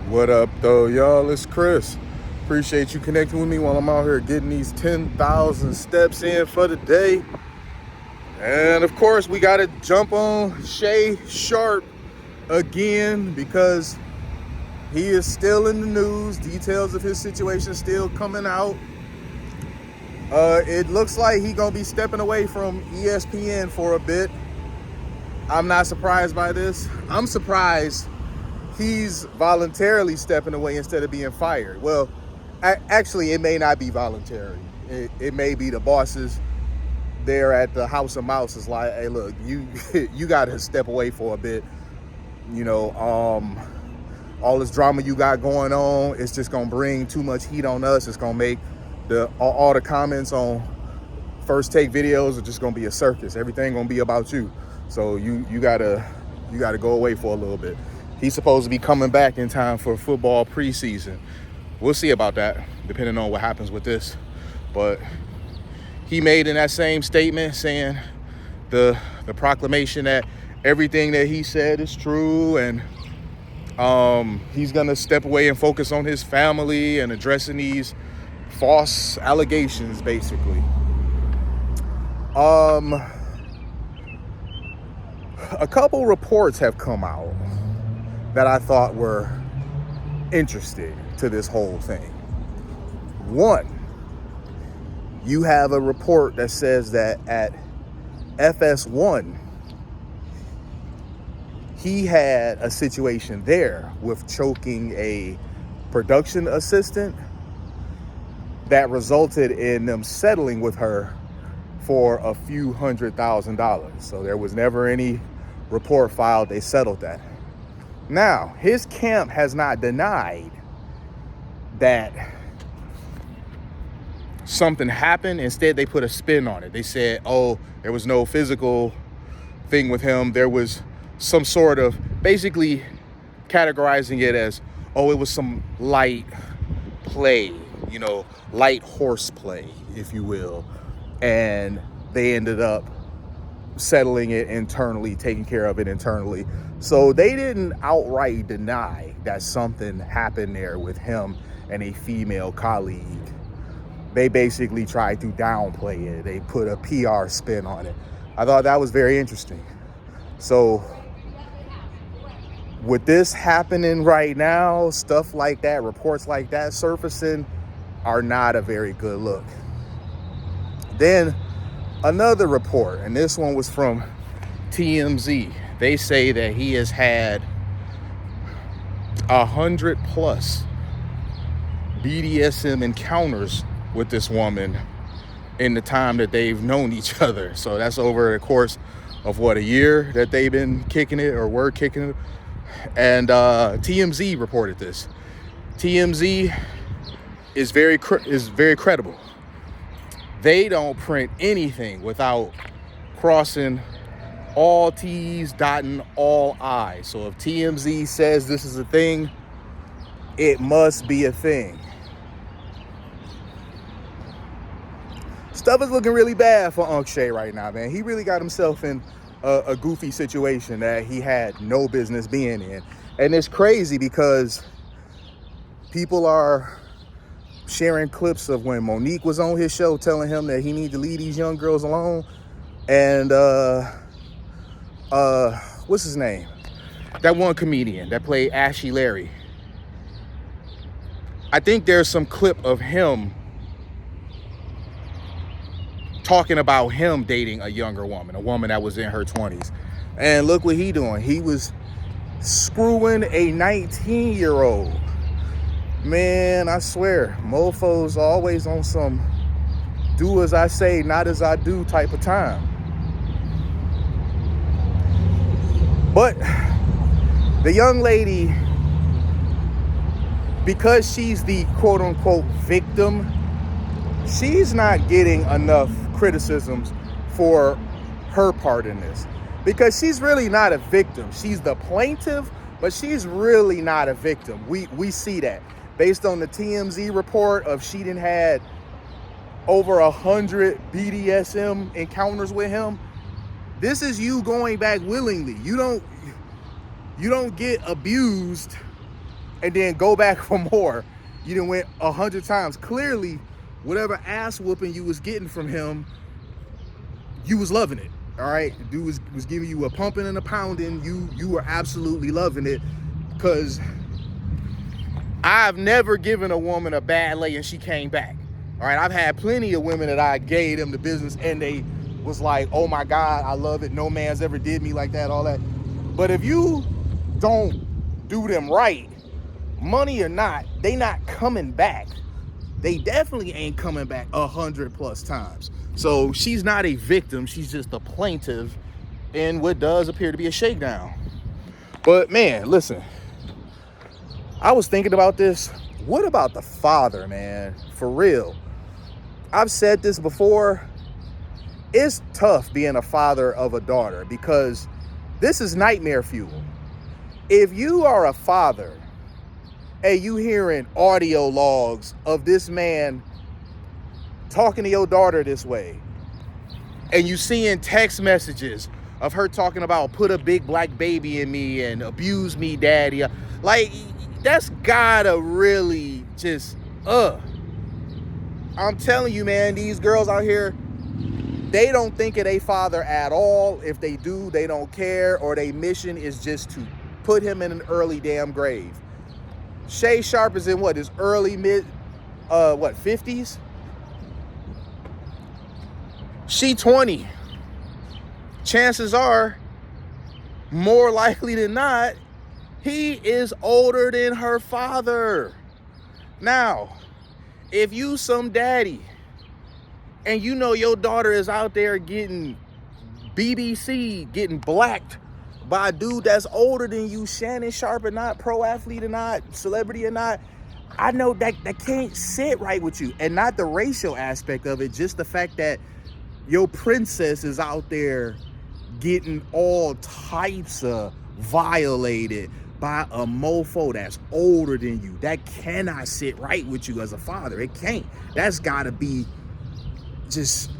What up, though, y'all? It's Chris. Appreciate you connecting with me while I'm out here getting these 10,000 steps in for the day. And of course, we got to jump on Shannon Sharpe again because he is still in the news. Details of his situation still coming out. It looks like he's going to be stepping away from ESPN for a bit. I'm not surprised by this. I'm surprised he's voluntarily stepping away instead of being fired. Well, actually, it may not be voluntary. It may be the bosses there at the House of Mouse is like, hey, look, you got to step away for a bit. You know, all this drama you got going on, it's just going to bring too much heat on us. It's going to make all the comments on First Take videos are just going to be a circus. Everything going to be about you. So you gotta go away for a little bit. He's supposed to be coming back in time for football preseason. We'll see about that, depending on what happens with this. But he made in that same statement saying the proclamation that everything that he said is true, and he's gonna step away and focus on his family and addressing these false allegations, basically. A couple reports have come out that I thought were interesting to this whole thing. One, you have a report that says that at FS1, he had a situation there with choking a production assistant that resulted in them settling with her for a few $100,000. So there was never any report filed. They settled that. Now, his camp has not denied that something happened. Instead, they put a spin on it. They said, oh, there was no physical thing with him. There was some sort of, basically categorizing it as, oh, it was some light play, light horseplay, if you will. And they ended up settling it internally, taking care of it internally. So they didn't outright deny that something happened there with him and a female colleague. They basically tried to downplay it. They put a PR spin on it. I thought that was very interesting. So with this happening right now, stuff like that, reports like that surfacing are not a very good look. Then another report, and this one was from TMZ. They say that he has had 100+ BDSM encounters with this woman in the time that they've known each other. So that's over the course of a year that they've been kicking it or were kicking it. And TMZ reported this. TMZ is very credible. They don't print anything without crossing all T's, dotting all I's. So if TMZ says this is a thing, it must be a thing. Stuff is looking really bad for Unc Shay right now, man. He really got himself in a goofy situation that he had no business being in. And it's crazy because people are sharing clips of when Monique was on his show telling him that he needs to leave these young girls alone. And what's his name? That one comedian that played Ashy Larry. I think there's some clip of him talking about him dating a younger woman, a woman that was in her 20s. And look what he doing. He was screwing a 19-year-old. Man, I swear, mofos always on some do as I say, not as I do type of time. But the young lady, because she's the quote-unquote victim, she's not getting enough criticisms for her part in this. Because she's really not a victim. She's the plaintiff, but she's really not a victim. We see that. Based on the TMZ report of she done had over 100 BDSM encounters with him, this is you going back willingly. You don't get abused and then go back for more. You done went 100 times. Clearly, whatever ass whooping you was getting from him, you was loving it. All right, the dude was giving you a pumping and a pounding. You were absolutely loving it, because I've never given a woman a bad lay and she came back. All right, I've had plenty of women that I gave them the business and they was like, oh my God, I love it. No man's ever did me like that, all that. But if you don't do them right, money or not, they not coming back. They definitely ain't coming back 100+ times. So she's not a victim. She's just a plaintiff in what does appear to be a shakedown. But man, listen, I was thinking about this. What about the father, man? For real. I've said this before. It's tough being a father of a daughter, because this is nightmare fuel. If you are a father and you hearing audio logs of this man talking to your daughter this way, and you seeing text messages of her talking about put a big black baby in me and abuse me, daddy, like, that's gotta really just, I'm telling you, man, these girls out here, they don't think of their father at all. If they do, they don't care, or their mission is just to put him in an early damn grave. Shay Sharpe is in what, his early 50s? She 20. Chances are, more likely than not, he is older than her father. Now, if you some daddy and you know your daughter is out there getting BBC, getting blacked by a dude that's older than you, Shannon Sharpe or not, pro athlete or not, celebrity or not, I know that can't sit right with you. And not the racial aspect of it, just the fact that your princess is out there getting all types of violated by a mofo that's older than you. That cannot sit right with you as a father. It can't. That's gotta be just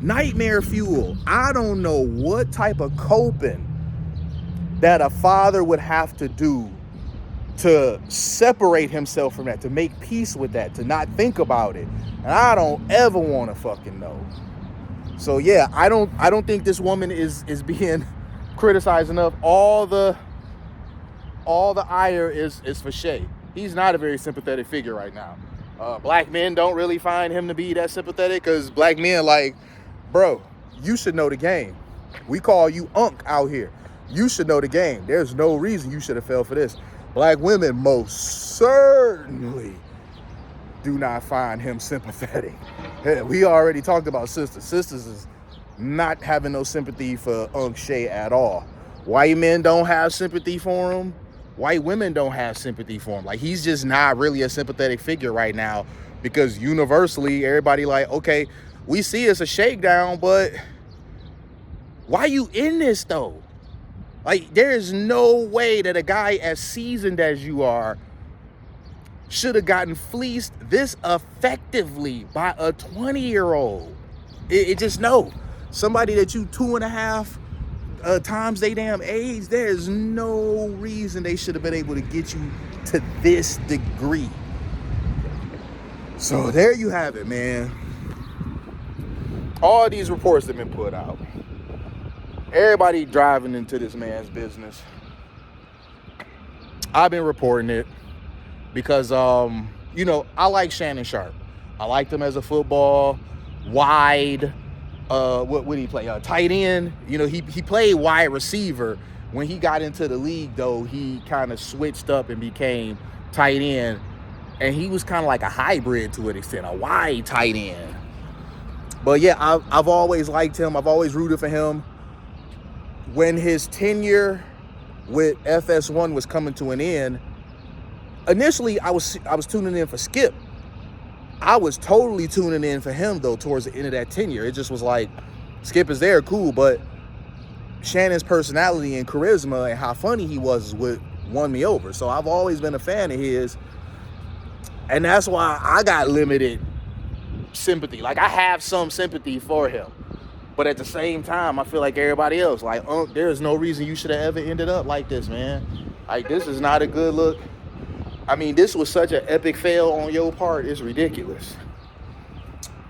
nightmare fuel. I don't know what type of coping that a father would have to do to separate himself from that, to make peace with that, to not think about it. And I don't ever want to fucking know. So yeah, I don't think this woman is being criticized enough. All the ire is for Shay. He's not a very sympathetic figure right now. Black men don't really find him to be that sympathetic, because black men like, bro, you should know the game. We call you Unc out here. You should know the game. There's no reason you should have fell for this. Black women most certainly do not find him sympathetic. Hey, we already talked about sisters. Sisters is not having no sympathy for Unc Shay at all. White men don't have sympathy for him. White women don't have sympathy for him. Like, he's just not really a sympathetic figure right now, because universally everybody like, okay, we see it's a shakedown, but why you in this though? Like, there is no way that a guy as seasoned as you are should have gotten fleeced this effectively by a 20-year-old. It just, no. Somebody that you 2.5 times they damn age, there's no reason they should have been able to get you to this degree. So there you have it, man. All these reports have been put out. Everybody driving into this man's business. I've been reporting it because, I like Shannon Sharpe. I liked him as a football wide. What would he play? Tight end. He played wide receiver. When he got into the league, though, he kind of switched up and became tight end. And he was kind of like a hybrid to an extent, a wide tight end. But yeah, I've always liked him. I've always rooted for him. When his tenure with FS1 was coming to an end, initially I was tuning in for Skip. I was totally tuning in for him, though, towards the end of that tenure. It just was like, Skip is there, cool, but Shannon's personality and charisma and how funny he was is what won me over. So I've always been a fan of his, and that's why I got limited sympathy. Like, I have some sympathy for him, but at the same time, I feel like everybody else, like, there's no reason you should have ever ended up like this, man. Like, this is not a good look. I mean, this was such an epic fail on your part. It's ridiculous.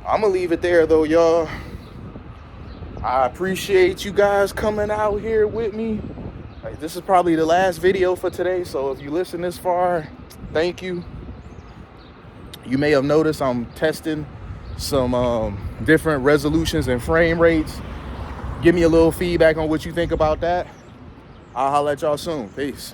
I'm gonna leave it there though, y'all. I appreciate you guys coming out here with me. Like, this is probably the last video for today, so if you listen this far, thank you. You may have noticed I'm testing some different resolutions and frame rates. Give me a little feedback on what you think about that. I'll holler at y'all soon. Peace.